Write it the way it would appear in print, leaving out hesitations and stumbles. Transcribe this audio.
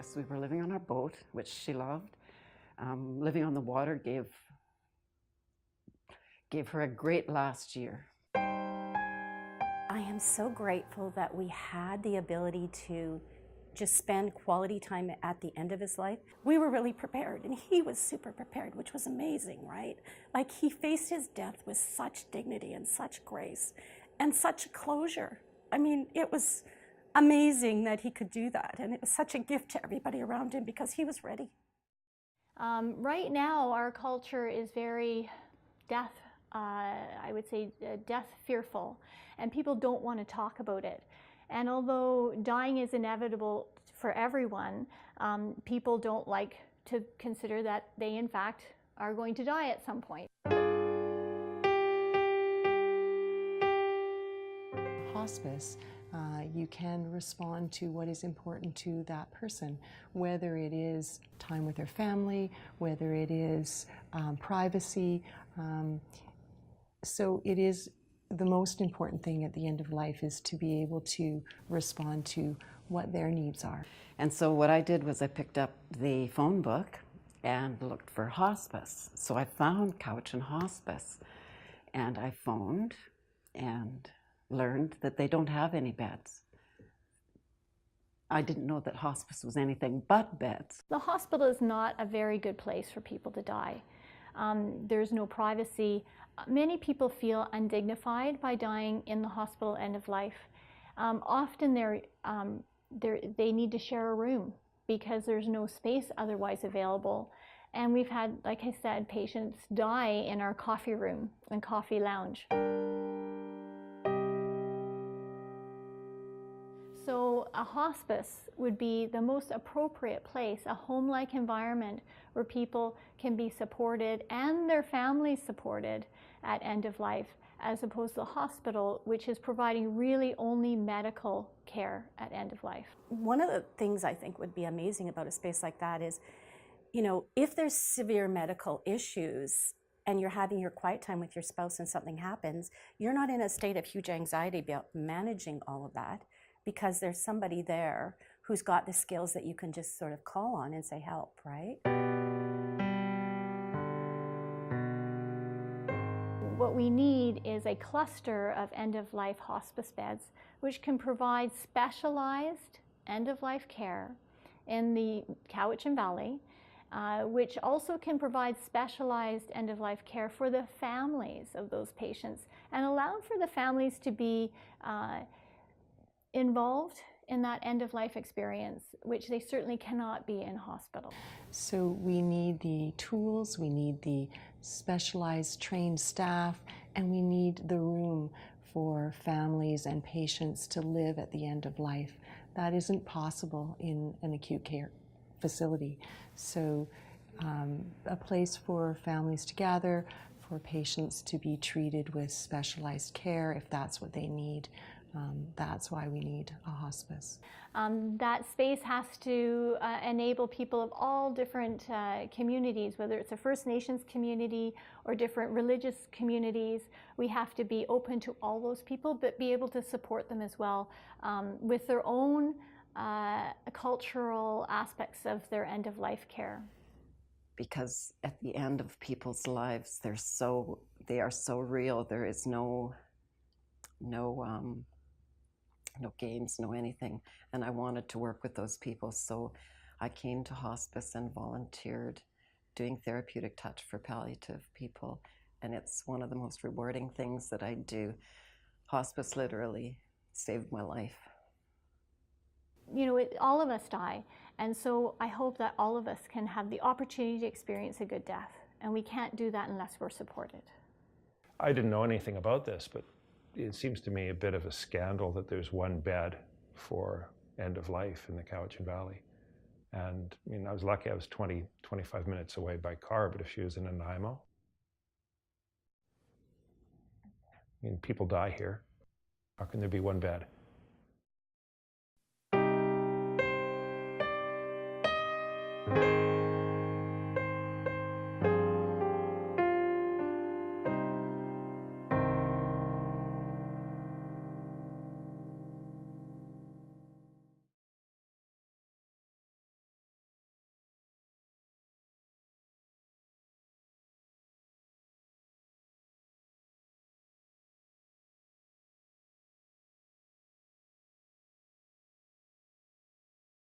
Yes, we were living on our boat, which she loved. Living on the water gave her a great last year. I am so grateful that we had the ability to just spend quality time at the end of his life. We were really prepared, and he was super prepared, which was amazing, right? Like, he faced his death with such dignity and such grace and such closure. I mean, it was amazing that he could do that, and it was such a gift to everybody around him because he was ready. Right now, our culture is very death, I would say death fearful, and people don't want to talk about it. And although dying is inevitable for everyone, people don't like to consider that they in fact are going to die at some point. Hospice, you can respond to what is important to that person, whether it is time with their family, whether it is privacy. So it is the most important thing at the end of life is to be able to respond to what their needs are. And so what I did was I picked up the phone book and looked for hospice. So I found Cowichan Hospice, and I phoned and learned that they don't have any beds. I didn't know that hospice was anything but beds. The hospital is not a very good place for people to die. There's no privacy. Many people feel undignified by dying in the hospital end of life. Often they need to share a room because there's no space otherwise available. And we've had, like I said, patients die in our coffee room and coffee lounge. So a hospice would be the most appropriate place, a home-like environment where people can be supported and their families supported at end of life, as opposed to the hospital, which is providing really only medical care at end of life. One of the things I think would be amazing about a space like that is, you know, if there's severe medical issues and you're having your quiet time with your spouse and something happens, you're not in a state of huge anxiety about managing all of that, because there's somebody there who's got the skills that you can just sort of call on and say help, right? What we need is a cluster of end-of-life hospice beds which can provide specialized end-of-life care in the Cowichan Valley, which also can provide specialized end-of-life care for the families of those patients and allow for the families to be involved in that end-of-life experience, which they certainly cannot be in hospital. So we need the tools, we need the specialized trained staff, and we need the room for families and patients to live at the end of life. That isn't possible in an acute care facility. So a place for families to gather, for patients to be treated with specialized care if that's what they need. That's why we need a hospice. That space has to enable people of all different communities, whether it's a First Nations community or different religious communities. We have to be open to all those people, but be able to support them as well with their own cultural aspects of their end-of-life care. Because at the end of people's lives, they are so real. There is no games, no anything. And I wanted to work with those people, so I came to hospice and volunteered doing therapeutic touch for palliative people. And it's one of the most rewarding things that I do. Hospice literally saved my life. You know, all of us die, and so I hope that all of us can have the opportunity to experience a good death, and we can't do that unless we're supported. I didn't know anything about this, but it seems to me a bit of a scandal that there's one bed for end of life in the Cowichan Valley. And I mean, I was lucky I was 25 minutes away by car, but if she was in Nanaimo, I mean, people die here. How can there be one bed?